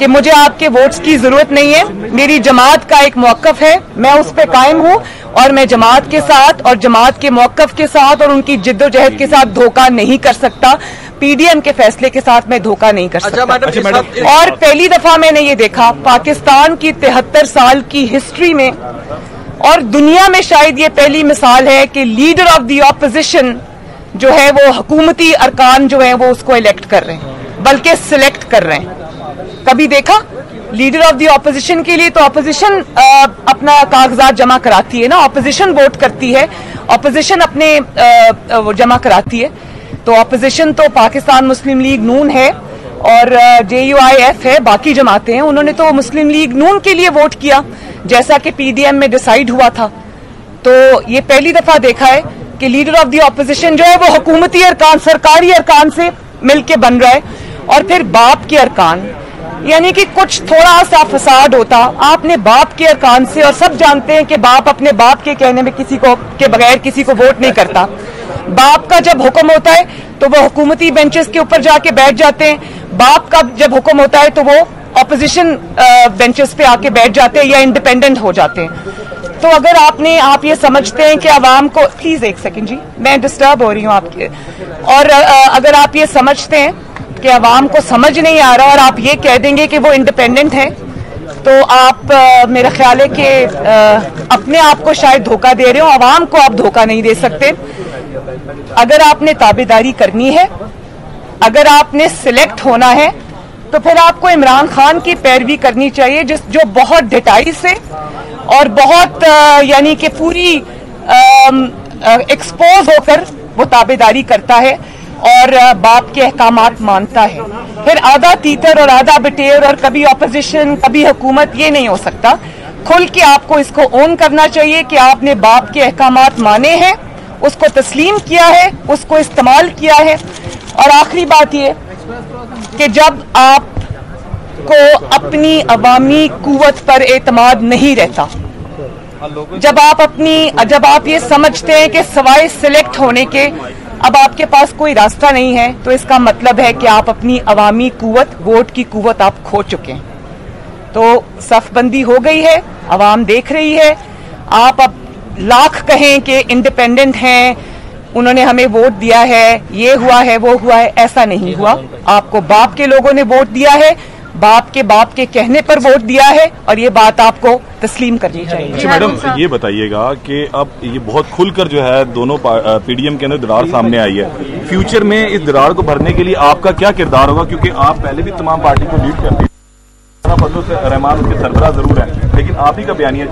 کہ مجھے آپ کے ووٹس کی ضرورت نہیں ہے. میری جماعت کا ایک موقف ہے, میں اس پہ قائم ہوں, اور میں جماعت کے ساتھ اور جماعت کے موقف کے ساتھ اور ان کی جد و جہد کے ساتھ دھوکہ نہیں کر سکتا. پی ڈی ایم کے فیصلے کے ساتھ میں دھوکہ نہیں کر سکتا. اور پہلی دفعہ میں نے یہ دیکھا پاکستان کی 73 سال کی ہسٹری میں اور دنیا میں شاید یہ پہلی مثال ہے کہ لیڈر آف دی اپوزیشن جو ہے وہ حکومتی ارکان جو ہیں وہ اس کو الیکٹ کر رہے ہیں, بلکہ سلیکٹ کر رہے ہیں. کبھی دیکھا لیڈر آف دی اپوزیشن کے لیے؟ تو اپوزیشن اپنا کاغذات جمع کراتی ہے نا, اپوزیشن ووٹ کرتی ہے, اپوزیشن اپنے جمع کراتی ہے. تو اپوزیشن تو پاکستان مسلم لیگ نون ہے اور JUIF ہے, باقی جماعتیں ہیں, انہوں نے تو مسلم لیگ نون کے لیے ووٹ کیا جیسا کہ PDM میں ڈیسائیڈ ہوا تھا. تو یہ پہلی دفعہ دیکھا ہے کہ لیڈر آف دی اپوزیشن جو ہے وہ حکومتی ارکان, سرکاری ارکان سے مل کے بن رہا ہے. اور پھر باپ کے ارکان, یعنی کہ کچھ تھوڑا سا فساد ہوتا آپ نے باپ کے ارکان سے, اور سب جانتے ہیں کہ باپ اپنے باپ کے کہنے میں کسی کو کے بغیر کسی کو ووٹ نہیں کرتا. باپ کا جب حکم ہوتا ہے تو وہ حکومتی بینچز کے اوپر جا کے بیٹھ جاتے ہیں, باپ کا جب حکم ہوتا ہے تو وہ اپوزیشن بینچز پہ آ کے بیٹھ جاتے ہیں یا انڈیپینڈنٹ ہو جاتے ہیں. تو اگر آپ یہ سمجھتے ہیں کہ عوام کو, پلیز ایک سیکنڈ جی, میں ڈسٹرب ہو رہی ہوں آپ کے, اور اگر آپ یہ سمجھتے ہیں کہ عوام کو سمجھ نہیں آ رہا اور آپ یہ کہہ دیں گے کہ وہ انڈیپینڈنٹ ہیں, تو آپ میرا خیال ہے کہ اپنے آپ کو شاید دھوکہ دے رہے ہو, عوام کو آپ دھوکہ نہیں دے سکتے. اگر آپ نے تابعداری کرنی ہے, اگر آپ نے سلیکٹ ہونا ہے, تو پھر آپ کو عمران خان کی پیروی کرنی چاہیے جو بہت ڈٹائی سے اور بہت یعنی کہ پوری ایکسپوز ہو کر وہ تابعداری کرتا ہے اور باپ کے احکامات مانتا ہے. پھر آدھا تیتر اور آدھا بٹیر اور کبھی اپوزیشن کبھی حکومت, یہ نہیں ہو سکتا. کھل کے آپ کو اس کو اون کرنا چاہیے کہ آپ نے باپ کے احکامات مانے ہیں, اس کو تسلیم کیا ہے, اس کو استعمال کیا ہے. اور آخری بات یہ کہ جب آپ کو اپنی عوامی قوت پر اعتماد نہیں رہتا, جب آپ یہ سمجھتے ہیں کہ سوائے سلیکٹ ہونے کے اب آپ کے پاس کوئی راستہ نہیں ہے, تو اس کا مطلب ہے کہ آپ اپنی عوامی قوت, ووٹ کی قوت آپ کھو چکے ہیں. تو صف بندی ہو گئی ہے, عوام دیکھ رہی ہے. آپ اب لاکھ کہیں کہ انڈیپینڈنٹ ہیں, انہوں نے ہمیں ووٹ دیا ہے, یہ ہوا ہے وہ ہوا ہے, ایسا نہیں ہوا. آپ کو باپ کے لوگوں نے ووٹ دیا ہے, باپ کے کہنے پر ووٹ دیا ہے, اور یہ بات آپ کو تسلیم کرنی چاہیے. میڈم یہ بتائیے گا کہ اب یہ بہت کھل کر جو ہے دونوں PDM کے اندر درار سامنے آئی ہے, فیوچر میں اس درار کو بھرنے کے لیے آپ کا کیا کردار ہوگا؟ کیونکہ آپ پہلے بھی تمام پارٹی کو لیڈ کرتے ہیں, فضل سے رحمان اس کے سربراہ ضرور ہیں, لیکن آپ ہی کا بیانیہ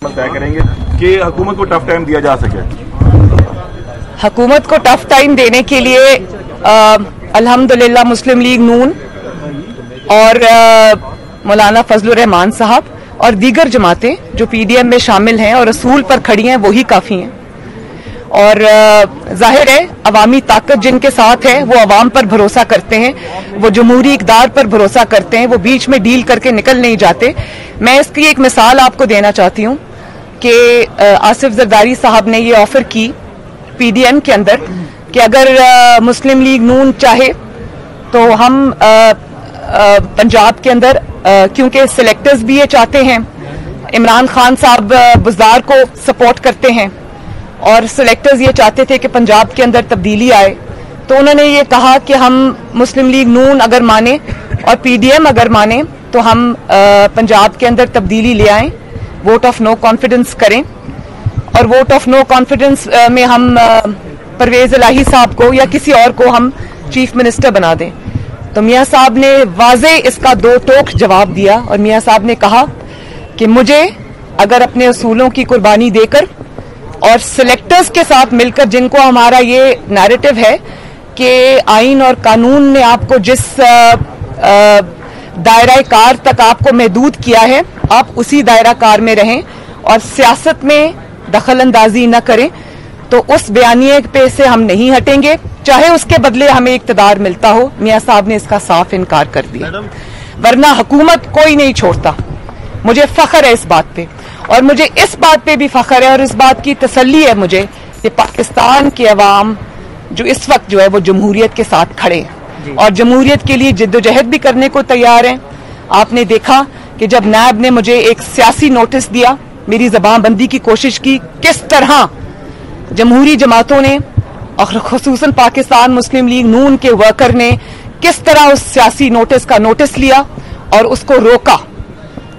طے کریں گے کہ حکومت کو ٹف ٹائم دیا جا سکے. حکومت کو ٹف ٹائم دینے کے لیے الحمدللہ مسلم لیگ نون اور مولانا فضل الرحمان صاحب اور دیگر جماعتیں جو PDM میں شامل ہیں اور اصول پر کھڑی ہیں وہی کافی ہیں. اور ظاہر ہے عوامی طاقت جن کے ساتھ ہے وہ عوام پر بھروسہ کرتے ہیں, وہ جمہوری اقدار پر بھروسہ کرتے ہیں, وہ بیچ میں ڈیل کر کے نکل نہیں جاتے. میں اس کی ایک مثال آپ کو دینا چاہتی ہوں کہ آصف زرداری صاحب نے یہ آفر کی PDM کے اندر کہ اگر مسلم لیگ نون چاہے تو ہم پنجاب کے اندر, کیونکہ سلیکٹرز بھی یہ چاہتے ہیں, عمران خان صاحب بزدار کو سپورٹ کرتے ہیں اور سلیکٹرز یہ چاہتے تھے کہ پنجاب کے اندر تبدیلی آئے, تو انہوں نے یہ کہا کہ ہم مسلم لیگ نون اگر مانے اور PDM اگر مانے تو ہم پنجاب کے اندر تبدیلی لے آئیں, ووٹ آف نو کانفیڈنس کریں, اور ووٹ آف نو کانفیڈنس میں ہم پرویز الہی صاحب کو یا کسی اور کو ہم چیف منسٹر بنا دیں. تو میاں صاحب نے واضح اس کا دو ٹوک جواب دیا, اور میاں صاحب نے کہا کہ مجھے اگر اپنے اصولوں کی قربانی دے کر اور سلیکٹرز کے ساتھ مل کر, جن کو ہمارا یہ نیریٹو ہے کہ آئین اور قانون نے آپ کو جس دائرہ کار تک آپ کو محدود کیا ہے آپ اسی دائرہ کار میں رہیں اور سیاست میں دخل اندازی نہ کریں, تو اس بیانیے پہ سے ہم نہیں ہٹیں گے چاہے اس کے بدلے ہمیں اقتدار ملتا ہو. میاں صاحب نے اس کا صاف انکار کر دیا, ورنہ حکومت کوئی نہیں چھوڑتا, مجھے فخر ہے اس بات پہ. اور مجھے اس بات پہ بھی فخر ہے اور اس بات کی تسلی ہے مجھے کہ پاکستان کے عوام جو اس وقت جو ہے وہ جمہوریت کے ساتھ کھڑے ہیں اور جمہوریت کے لیے جد و جہد بھی کرنے کو تیار ہیں. آپ نے دیکھا کہ جب نیب نے مجھے ایک سیاسی نوٹس دیا, میری زبان بندی کی کوشش کی, کس طرح جمہوری جماعتوں نے اور خصوصاً پاکستان مسلم لیگ نون کے ورکر نے کس طرح اس سیاسی نوٹس کا نوٹس لیا اور اس کو روکا,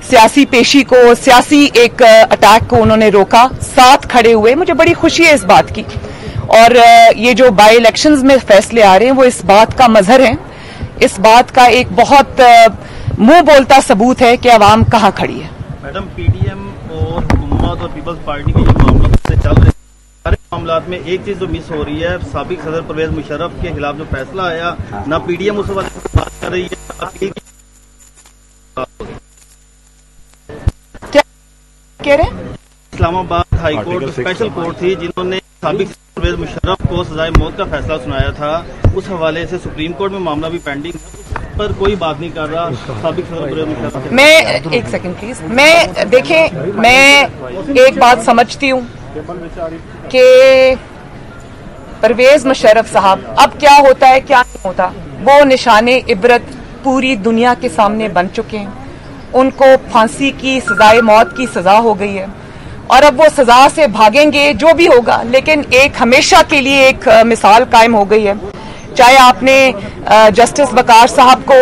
سیاسی پیشی کو, سیاسی ایک اٹیک کو انہوں نے روکا, ساتھ کھڑے ہوئے. مجھے بڑی خوشی ہے اس بات کی. اور یہ جو بائی الیکشنز میں فیصلے آ رہے ہیں وہ اس بات کا مظہر ہیں, اس بات کا ایک بہت منہ بولتا ثبوت ہے کہ عوام کہاں کھڑی ہے. میڈم, پی ڈی ایم اور حکومت اور پیپلز پارٹی کے جو معاملات سے چل رہے ہیں, سارے معاملات میں ایک چیز جو مس ہو رہی ہے, سابق صدر پرویز مشرف کے خلاف جو فیصلہ آیا, نہ پی ڈی ایم اس وقت بات کر رہی ہے. کیا کہہ رہے ہیں؟ اسلام آباد ہائی کورٹ اسپیشل کورٹ تھی جنہوں نے سابق پرویز مشرف کو سزائے موت کا فیصلہ سنایا تھا, اس حوالے سے سپریم کورٹ میں معاملہ بھی پینڈنگ ہے, پر کوئی بات نہیں کر رہا سابق صدر پرویز مشرف. میں ایک سیکنڈ پلیز, میں دیکھیں, میں ایک بات سمجھتی ہوں کہ پرویز مشرف صاحب اب کیا ہوتا ہے کیا نہیں ہوتا, وہ نشان عبرت پوری دنیا کے سامنے بن چکے ہیں. ان کو پھانسی کی سزائے موت کی سزا ہو گئی ہے اور اب وہ سزا سے بھاگیں گے جو بھی ہوگا, لیکن ایک ہمیشہ کے لیے ایک مثال قائم ہو گئی ہے. چاہے آپ نے جسٹس وقار صاحب کو,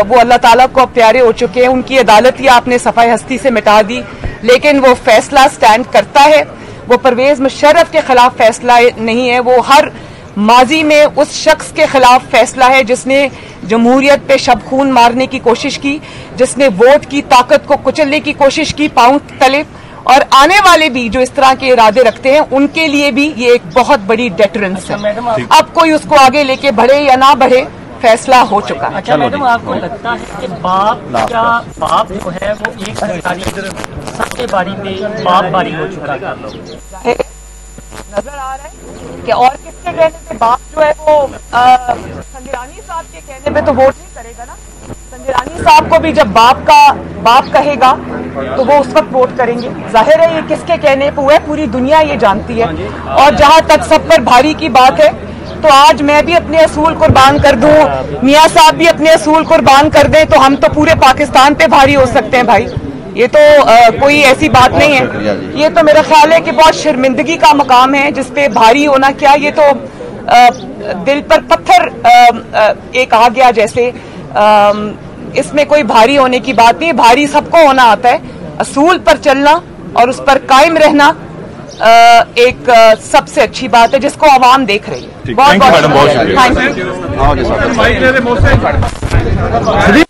وہ اللہ تعالیٰ کو پیارے ہو چکے ہیں, ان کی عدالت ہی آپ نے صفحہ ہستی سے مٹا دی, لیکن وہ فیصلہ سٹینڈ کرتا ہے. وہ پرویز مشرف کے خلاف فیصلہ نہیں ہے, وہ ہر ماضی میں اس شخص کے خلاف فیصلہ ہے جس نے جمہوریت پہ شب خون مارنے کی کوشش کی, جس نے ووٹ کی طاقت کو کچلنے کی کوشش کی پاؤں تلے, اور آنے والے بھی جو اس طرح کے ارادے رکھتے ہیں ان کے لیے بھی یہ ایک بہت بڑی ڈیٹرنس ہے. اب کوئی اس کو آگے لے کے بڑھے یا نہ بڑھے, فیصلہ ہو چکا ہے. اچھا میڈم, آپ کو لگتا ہے کہ باپ جو ہے وہ ایک سب کے باری پہ باپ باری ہو چکا ہے؟ نظر آ رہا ہے کہ اور کس کے کہنے پہ باپ جو ہے وہ سنجرانی صاحب کے کہنے پہ تو ووٹ نہیں کرے گا نا. سنجرانی صاحب کو بھی جب باپ کہے گا تو وہ اس وقت ووٹ کریں گے. ظاہر ہے یہ کس کے کہنے پہ ہوا ہے, پوری دنیا یہ جانتی ہے. اور جہاں تک سب پر بھاری کی بات ہے تو آج میں بھی اپنے اصول قربان کر دوں, میاں صاحب بھی اپنے اصول قربان کر دیں, تو ہم تو پورے پاکستان پہ بھاری ہو سکتے ہیں بھائی. یہ تو کوئی ایسی بات نہیں ہے. یہ تو میرا خیال ہے کہ بہت شرمندگی کا مقام ہے جس پہ بھاری ہونا کیا, یہ تو دل پر پتھر ایک آ گیا جیسے. اس میں کوئی بھاری ہونے کی بات نہیں, بھاری سب کو ہونا آتا ہے. اصول پر چلنا اور اس پر قائم رہنا ایک سب سے اچھی بات ہے جس کو عوام دیکھ رہی ہے. بہت بہت شکریہ.